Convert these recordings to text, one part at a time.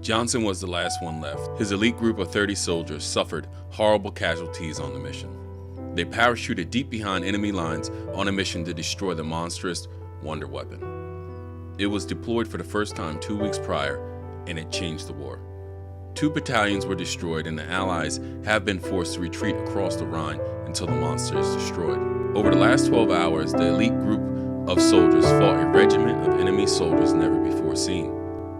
Johnson was the last one left. His elite group of 30 soldiers suffered horrible casualties on the mission. They parachuted deep behind enemy lines on a mission to destroy the monstrous wonder weapon. It was deployed for the first time 2 weeks prior, and it changed the war. 2 battalions were destroyed, and the Allies have been forced to retreat across the Rhine until the monster is destroyed. Over the last 12 hours, the elite group of soldiers fought a regiment of enemy soldiers never before seen.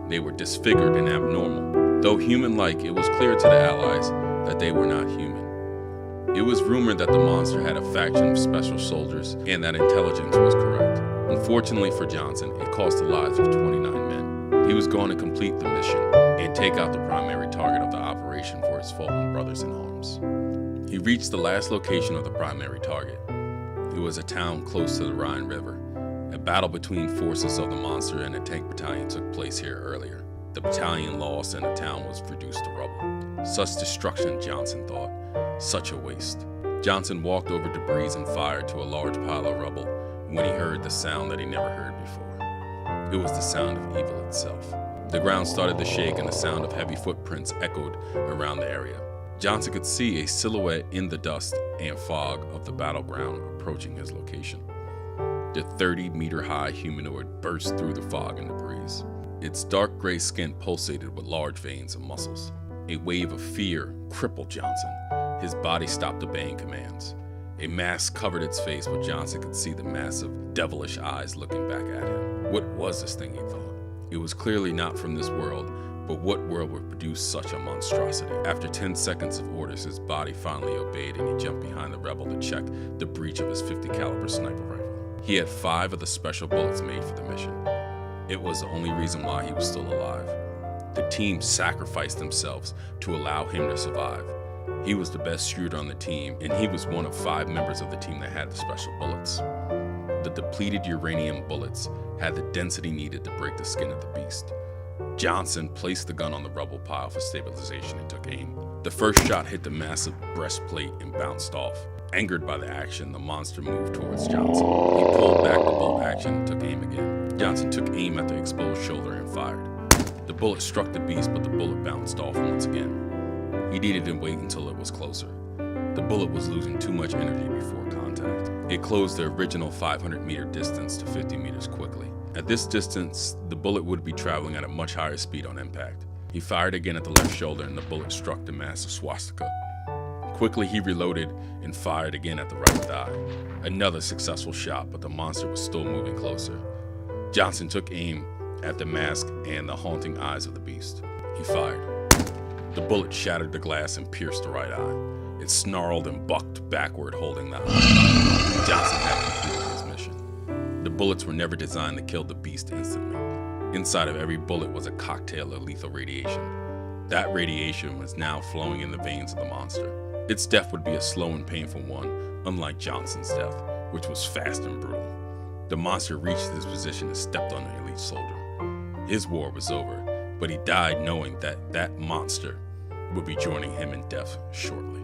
They were disfigured and abnormal. Though human-like, it was clear to the Allies that they were not human. It was rumored that the monster had a faction of special soldiers and that intelligence was correct. Unfortunately for Johnson, it cost the lives of 29 men. He was going to complete the mission and take out the primary target of the operation for his fallen brothers in arms. He reached the last location of the primary target. It was a town close to the Rhine River. A battle between forces of the monster and a tank battalion took place here earlier. The battalion lost and the town was reduced to rubble. Such destruction, Johnson thought. Such a waste. Johnson walked over debris and fired to a large pile of rubble when he heard the sound that he never heard before. It was the sound of evil itself. The ground started to shake and the sound of heavy footprints echoed around the area. Johnson could see a silhouette in the dust and fog of the battleground approaching his location. The 30-meter-high humanoid burst through the fog and debris. Its dark gray skin pulsated with large veins and muscles. A wave of fear crippled Johnson. His body stopped obeying commands. A mask covered its face, but Johnson could see the massive, devilish eyes looking back at him. What was this thing, he thought? It was clearly not from this world, but what world would produce such a monstrosity? After 10 seconds of orders, his body finally obeyed and he jumped behind the rebel to check the breech of his .50 caliber sniper rifle. He had 5 of the special bullets made for the mission. It was the only reason why he was still alive. The team sacrificed themselves to allow him to survive. He was the best shooter on the team, and he was one of 5 members of the team that had the special bullets. The depleted uranium bullets had the density needed to break the skin of the beast. Johnson placed the gun on the rubble pile for stabilization and took aim. The first shot hit the massive breastplate and bounced off. Angered by the action, the monster moved towards Johnson. He pulled back the bolt action and took aim again. Johnson took aim at the exposed shoulder and fired. The bullet struck the beast, but the bullet bounced off once again. He needed to wait until it was closer. The bullet was losing too much energy before contact. It closed the original 500-meter distance to 50 meters quickly. At this distance, the bullet would be traveling at a much higher speed on impact. He fired again at the left shoulder and the bullet struck the massive swastika. Quickly, he reloaded and fired again at the right thigh. Another successful shot, but the monster was still moving closer. Johnson took aim at the mask and the haunting eyes of the beast. He fired. The bullet shattered the glass and pierced the right eye. It snarled and bucked backward, holding the eye. Johnson had completed his mission. The bullets were never designed to kill the beast instantly. Inside of every bullet was a cocktail of lethal radiation. That radiation was now flowing in the veins of the monster. Its death would be a slow and painful one, unlike Johnson's death, which was fast and brutal. The monster reached his position and stepped on an elite soldier. His war was over, but he died knowing that that monster would be joining him in death shortly.